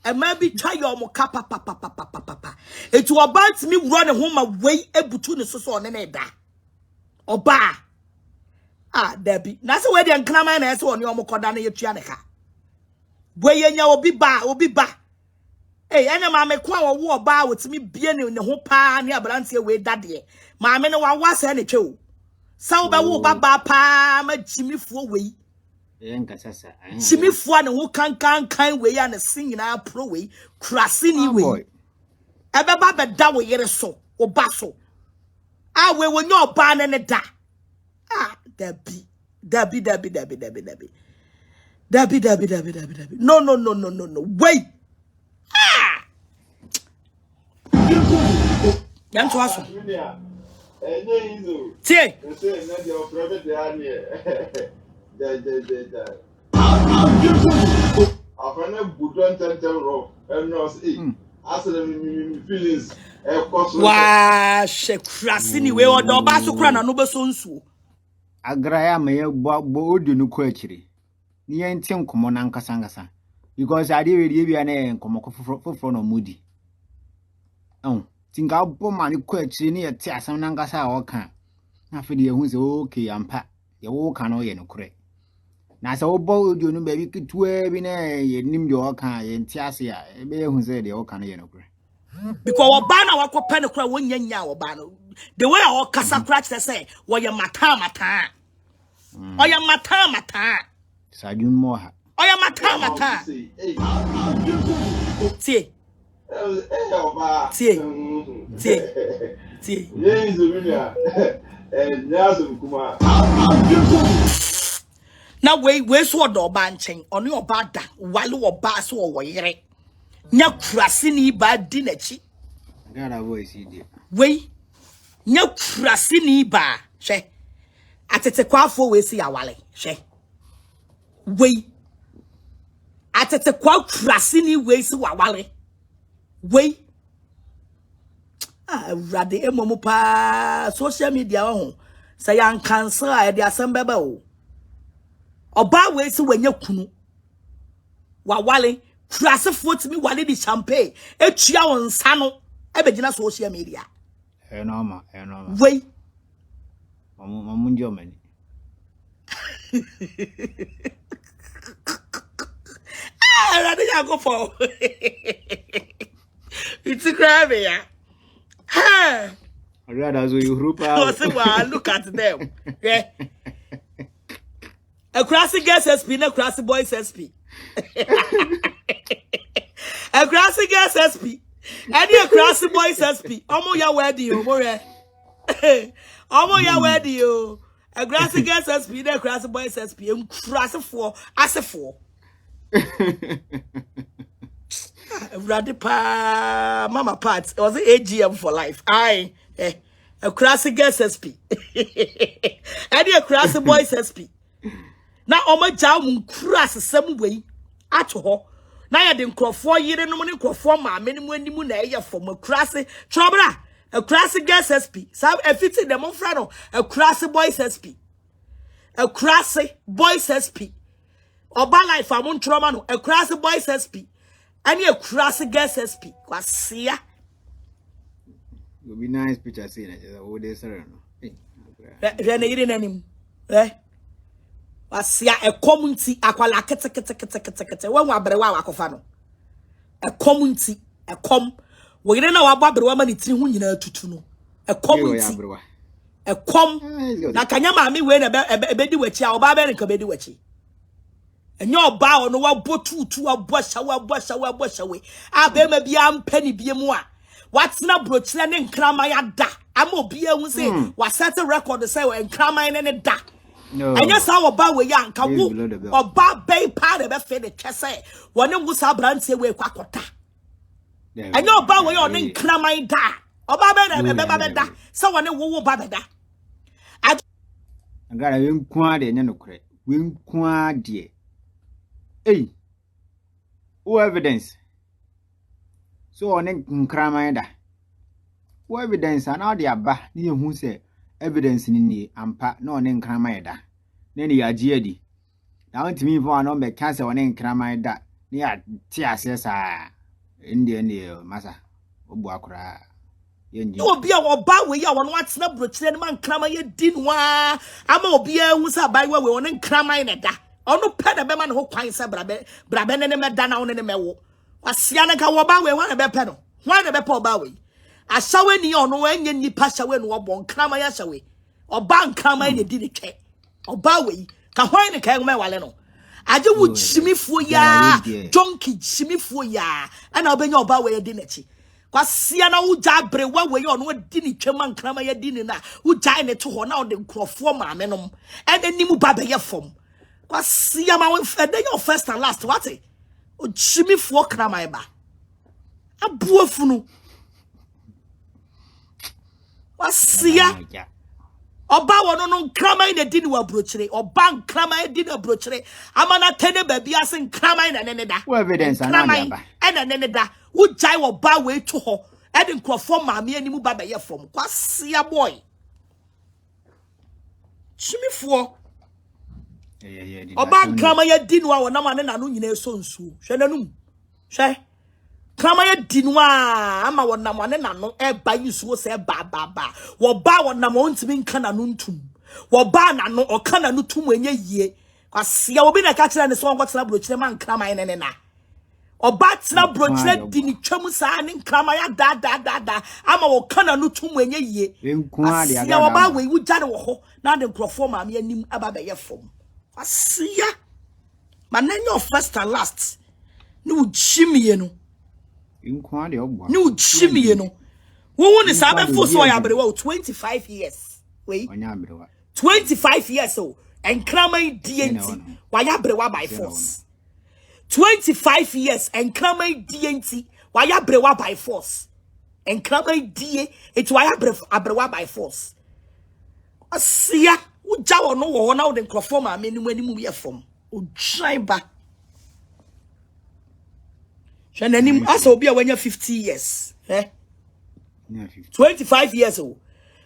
Emma be try your mokapa papa. Into about me run home away a butune so nene da. Oba. Debbie, that's where the unclaman as on your mokodana yachianeka. Where you obi ba. Hey, ena mama kwa wo ba wotimi bie ne ho pa ne abrantie we dade mama ne wa wasa ne twe sa wo ba wo ba pa ma jimifuo we nkasasa jimifuo ne ho kan we ya ne singina pro we krasini we ebe ba be da wo yere so wo ba so we wonyo ba ne da dabi no wait Yan to aso. Tie. Wa shekrasini we odo ba so kra na no be so nsuo. Agraya me bo odi no ko akire. Ni enti nkomo na nkasa because ade we die bia na nkomo foforo no mudi. Tinga bo mani ko akire ni yete asam na nkasa a woka. Na fe de ehu se okay ampa. Ye wo ka no ye no kure. Na se wo bo odi no ba bi kitua bi na ye nim de woka ye nti ase a e be ehu se de woka no ye no kure. Because oba na wakopa ne kura wonyanya oba no the way our kasa crash say wo ye mata oya mata sadun mo ha oya mata tie na we so do oba nchen oni oba da wale oba so wo yere nya kurasini ba di na chi gara voice idi we nya kurasini ba hwe atete kwafo we si awale hwe we atete kwa kurasini we si wawale we rade emomu pa social media ho say yan cancel a de asem beba o oba we si wanya kunu wa wale krasefo timi wale di champagne etua won nsa no ebegina social media normal we mamunjo mani rade ya go for it's crazy ya Rather, so you group out. Look at them. Yeah. A classy girls SP, no classy boys SP. A classy girls SP. Any a classy boys SP. Omo ya wedi o more. Omo ya wedi o. A classy girls SP, no classy boys SP. Classy for as a four. Radipa mama parts. Was it AGM for life? Aye. A classy girls SP. Any a classy boys SP. Na omo jam crass some way at ho. Na ya de nkrofo yire no ne nkrofo ma me mu animu na eye for mo classy trobra. A classy girls SP. Sam e fiti dem fra no. A classy boys SP. A classy boys SP. Oba life amon trauma no. A classy boys SP. Any a classy girls SP. Kwasia. Will be nice picture saying it. Oh, they sir. Rene yire nanim. Wasia a community akwala kete when wa bere wa akofa no. A community a we na wa babere wa mani tiri hu nyina tutu no. A community. A na kanya ma me we na ebedi wachi a oba be nka bedi wachi. Enyo oba ono wa botutu aboshawe a be ma bia mpani bia mu a watena brochile ne nkrama ya da ama obi ehun say wa set a record say we nkrama ne da. No. And yes, our bow way young can or bar bay powder be fed the chesse. One was our brand say we quackota. And your bow way on in clammy da or babada. Someone who babada. I got a wing quad and no credit. Wing quad dear. Hey, who evidence? So on in cramida. Who evidence and all the abba near who say. Evidence in the ampa no name cramida. Nenny a jeedy. Now to me for no make cancer one name cramida. Near Tias, Indian massa. Obuakra. You be our bow way on what's not broken man clamor ye didn't wa. I'm a beer who's a by way on and cramida. Or no pet a man who pints a braben and a madana on the mewo. Was Sianaka Wabawe one a bepenno. One a bepo bowie. I saw any on when you pass away and wobon clamor yasaway. Or bank clamor in the dinner. Or bowie, can wine a can my waleno. I do would shimmy for ya, junkie shimmy for ya, and I'll be your bowie a dinner. Was Siana who jabre one way on what didn't chairman clamor your dinner, who dined to her now the crofoma menum, and then Nimu Baba your form. Was Siama fed your first and last what eh? Oh, shimmy for clamaiba. A buofunu. Wasia Oba wono no krama ina dini wa brochire oba krama dini brochire amana tene baby asen krama ina nene da evidence krama ina nene da wo jai wo ba we to ho e de nkrofo maame animu ba be ye fom kwasia boy chimifo oba krama ya dini wa wona ma ne na no nyina so nsu hwe nanum hwe krama ya dinwa ama wona mo ne nano e ba yusuo se ba wo ba wona mo ntimi nka nano ntum wo ba nano o ka nano tum enye yie kwase ya obi na ka kira ne so onko tena brochire man krama ne na o ba tena brochire di ni twam sa ne krama ya da ama wo ka nano tum enye yie kwase ya wo ba we wu jare wo ho na de nkrofo ma me anim aba be ye fom kwase ya manenyo first and last no chimie no no chimie no who is sabe for so ya brewa 25 years wait 25 years so and krama DNT why ya brewa by force 25 years and krama DNT why ya brewa by force and krama DA it why ya brewa by force asia wo jawo no wo na wo de nkrofo ma me nimu ye fom o try ba Shanenim asa obi a wanya 50 years. 25 years old.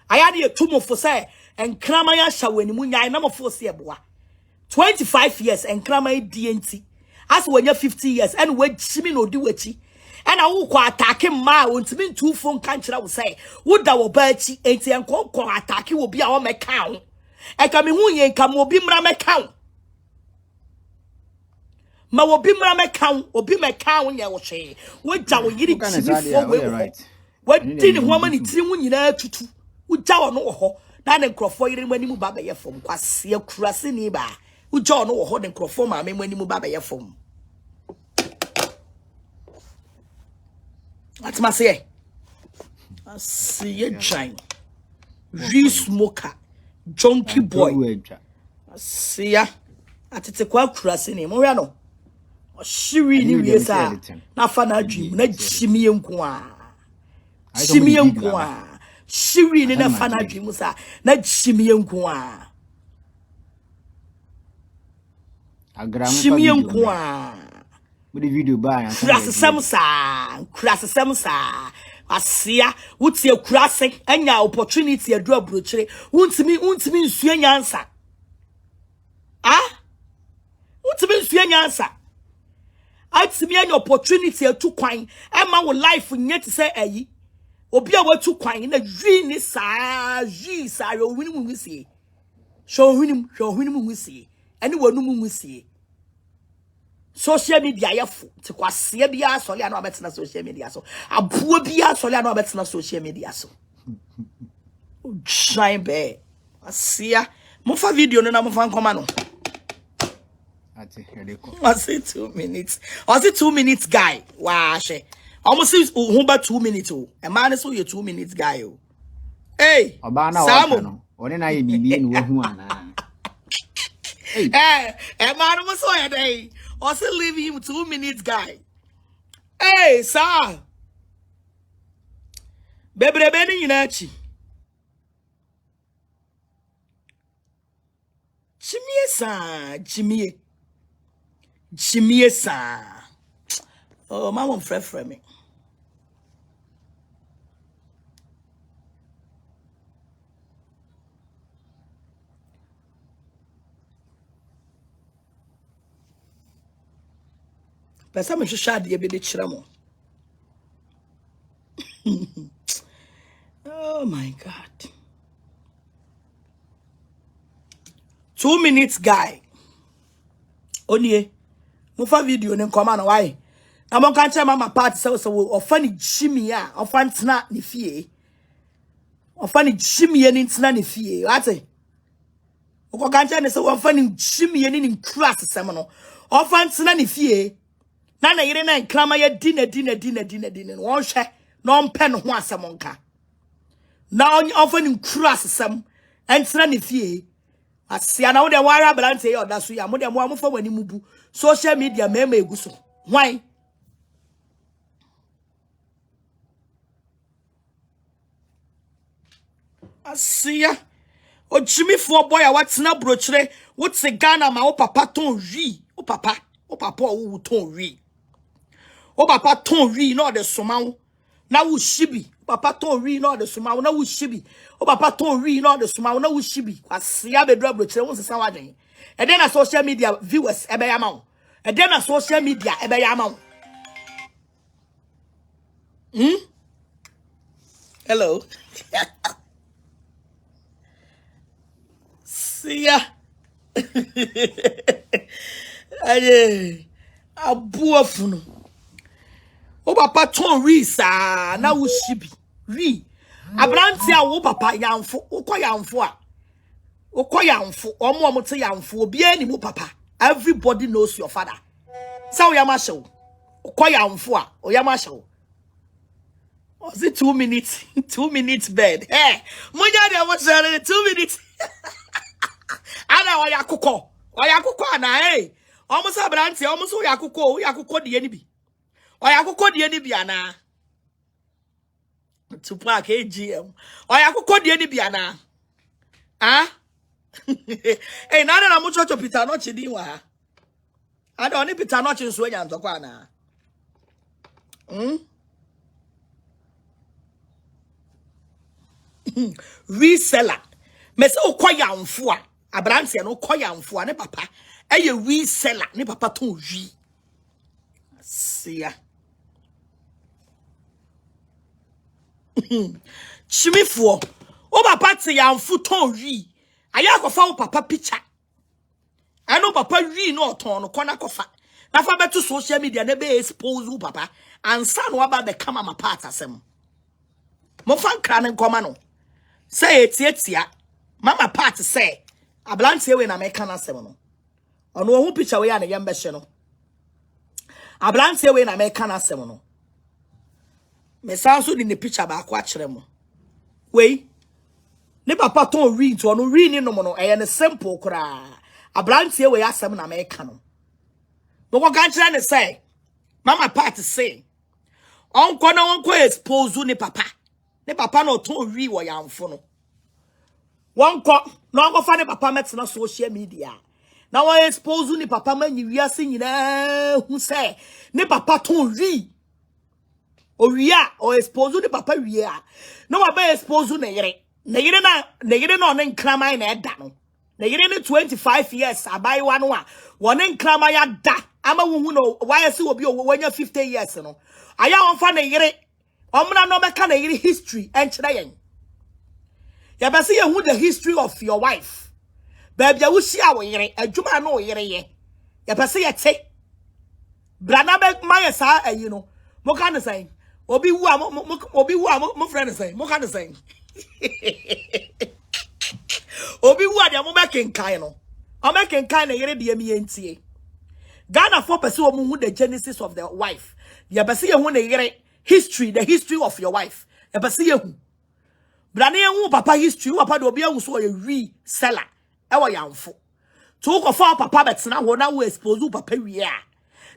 I had a tumor for say and Kramaya Shawenimunya number 4 Sieboa. 25 years and Kramay DNT. As when you're 50 years and when Shimi no do it. And I will attack him ma won't mean 2 phone country. I will say, would that will birchy 80 and call attack will be our account. I come in come will be my account. Ma will be my account or be my account. I will say, what I will get it right. What did woman it's in when you know to Ujawa no ho, na den crofo yire mani mu baba ye fom kwase akurase ni ba. Ujawa no ho den crofo ma me mani mu baba ye fom. Atma say. Asiye jan. Re smoker, junkie boy. Asiya atete kwa akurase ni mo hwe no. Oshiri ni wie sa. Na fa na adwim na jimi enko a. Jimi enko a. Shiri ni na fana dwimusa na jimi enko a jimi enko a the video ba krasesem sa asia wuti akurase anya opportunity adu abrochire untimi nsu anyansa untimi nsu anyansa atimi anya opportunity atu kwan ema wo life nyeti say ayi obi a watu kwan na dwi ni saa yo hwini mu nsie so hwini mu nsie ene wanu mu nsie social media yafo te kwase bia asole ana obetena social media so abuo bia asole ana obetena social media so shine be asia mo fa video no na mo fa nkoma no ati hedeko was it 2 minutes was it 2 minutes guy wa she almost who about 2 minutes oh a man is so you 2 minutes guy oh hey obana wa no one na ye bibi no hu ana hey a man was so ya dey also leave him 2 minutes guy hey sir bebrebe ni nyina chi chimie sa oh mama frɛ me pesa me hwehwade ye be de kyerɛ mo oh my god 2 minutes guy onie mo fa video ne nkoma na why na mo kan kyerɛ mama party so ofa ni jimi a ofa ntena ne fie ofa ni jimi ni ntena ne fie ate o kan kyerɛ ne so ofa ni jimi ni class sem no ofa ntena ne fie na na yire na nkrama ya dina won hwɛ na ompe no ho asem nka na ofa ni class sem ntena ne fie asia na wo de wara blante ya oda so ya mo de mo amofa wani mubu social media mema eguso why asia o jimi fo boy a watena brochire wote Ghana ma wo papa ton wi wo papa wo ton wi wo papa ton wi na de soma wo na wo shibi papa ton wi na de soma wo na wo shibi wo papa ton wi na de soma wo na wo shibi asia be dra brochire wo sesa wadwen e dey na social media viewers e be yama wo e dey na social media e be yama wo hello see ya aye abuafuno o papa ton ri sa na wo shibi ri abranti a wo papa yamfo ukoyamfo omo te yamfo obi ani mo papa everybody knows your father sa oyamashe ukoyamfo a oyamashe was it 2 minutes 2 minutes bed eh munya de what 2 minutes ana oyakukọ ana eh almost abranti almost oyakukọ de ni bi oyakukọ de ni bi ana Tupac AGM oyakukọ de ni bi ana eh na mo chocho Peter no chidi wa ada oni Peter no chinso anya ntokwa ana Reseller. Me say okoya mfo a abrantie no okoya mfo ne papa eye reseller ne papa ton wi sia chimifo o papa te ya mfo ton wi aya kofa o papa picture ano papa wi no ton no kona kofa na fa beto social media na be expose o papa ansa no aba be kama ma part asem mo fan kra ne nkoma no say etietia mama part say ablantie we na meka na asem no ono ohu picture we ya na yembe hye no ablantie we na meka na asem no me sanso di ne picture ba akwa kire mo we ne papa ton ri to ono ri ni no mo no eye ne simple kra ablantie we asem na meka no bo ko kan kire ne say mama part say onko na onko expose ni papa no ton ri wo yamfo no wonko na onko fa ne papa metena social media na wo expose ni papa manyi wiase nyina hu say ne papa ton ri o wia o expose ni papa wia na wa ba expose na yire na on nkraman na eda no na yire ne 25 years abai wa no a won nkraman ya da ama wuhu no why se obi o wanya 50 years no aya won fa na yire omna no beka na yire history enchire yen ya be se ye hu the history of your wife baby a wo hia wo yire adwuma na wo yire ye ya be se ye te brana be maye sa ayi no mo ka ne say obi wu a mo friend say mo ka ne say obi wu a de mo be kenkan no o me kenkan na yire de mi entie Ghana for person who the genesis of the wife. Ya basi ye hu na yire history, the history of your wife. Ya basi ye hu. Brane ye hu papa history, papa do obi hu so ye reseller. E wa yamfo. To ko fa papa betena ho na wo expose papa wi a.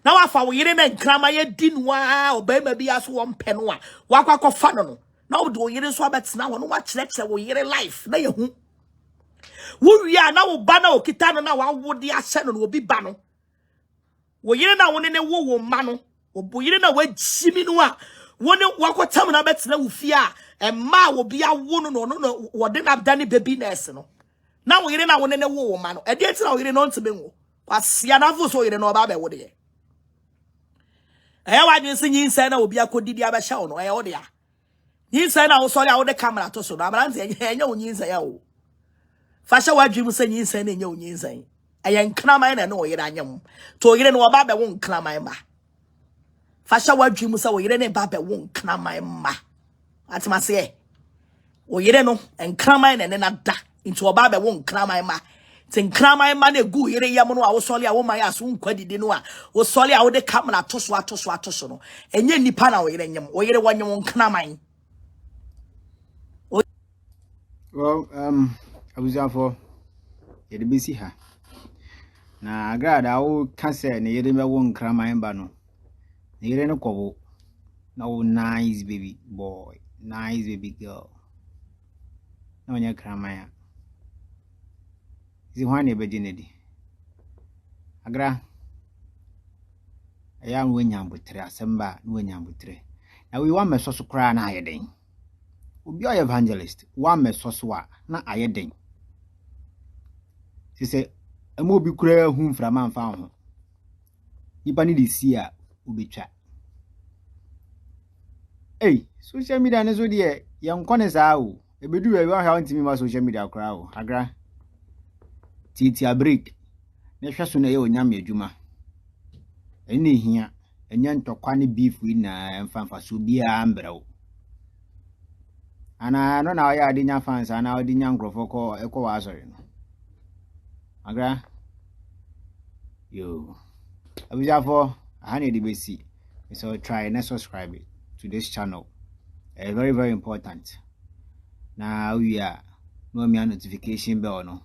Na wa fa wo yire na nkrama ye dinwa obema bi aso wo mpe no a. Wa kwa fa no no. Na wo do yire so betena ho no wa kyerɛkyerɛ wo yire life na ye hu. Wo wi a na wo ba na okita no na wa wo de ahye no obi ba no. Wo yire na woni ne wo ma no obo yire na wajimi no a woni wakotam na betena wo fie a emma wo bia wo no no wo de na dane baby nurse no na wo yire na woni ne wo ma no e de enti na wo yire no ntebe wo kwasia na fo so yire no ba be wo de wa dwen se nyinsa na obi akodidi abehya wo no wo de a nyinsa na wo so ya wo de camera to so no abrante enya wo nyinsa ya wo fasha wadwim se nyinsa na enya wo nyinsa ayen kraman na no yire anyam to yire no ba be won kraman ma fasha wadwim se wo yire ne ba be won kraman ma atima se o yire no enkraman na ne na da into oba be won kraman ma tin kraman ma na gu yire yam no a wo sole a wo man aso nkwadidi no a wo sole a wo de camera to so no enye nipa na wo yire nyam wo yire wanyam kraman. Well, abuzafo yede besi ha na Agradaa wo ka se ne yede me wo nkraman ba no ne yede ne kowo na wo nice baby boy, nice baby girl na wonya kraman ya zi hwan ne be dinedi Agra aya wo nyambutre asemba no nyambutre na we wa meso so kra na ayeden obi o evangelist wa meso so a na ayeden se emo obi kura hu mframa mfa ho nipa ni de si a obetwa social media ne so de ye nkone saa o ebedu we wa ha ntimi ma social media kura o Agra titi a break ne hwe so na ye onyam adwuma ene hia enya ntokwa ne beef wi na mfa so bia mbrew ana no na ya adinya fans ana odinya nkrofo ko ekwa asori no Agra yo abujafo ahane de besi so try and subscribe to this channel. Very very important. Now we are no me notification bell no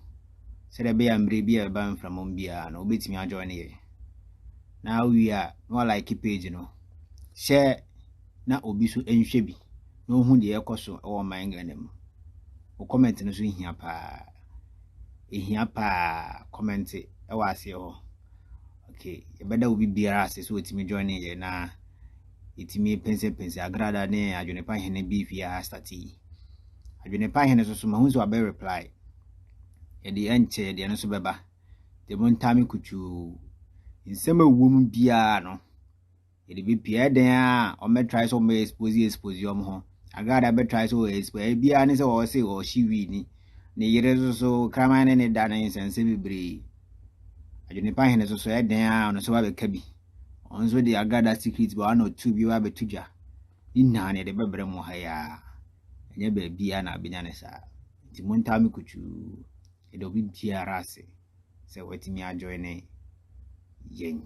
so there be am be a ban from ombia no betimi join here. Now we are no like page no share na obi so enhwe bi no hu de ekoso e wo man ganem o comment no so ehia pa comment e wa ase ho. Okay, you better will be BRS so it's me joining here na itimi pense Agradaa ne Adwenepahene beef ya stati Adwenepahene so mahu so abe reply e di enche de no so beba de montami kuchu insema wom bia no e de be pia den a o me try so me expose ho Agradaa be try so expose bia ne se o se o shiwi ni ne yere so kramane ne da na insense bebre Adwenepahene so e den a no so ba be kabi onzo the Agradaa secret but one or two bi wa betuja inna ne de bebre mo haya enye ba bia na abenya ne sa nti montami kuchu e do bi biara se watimi ajoin ne yen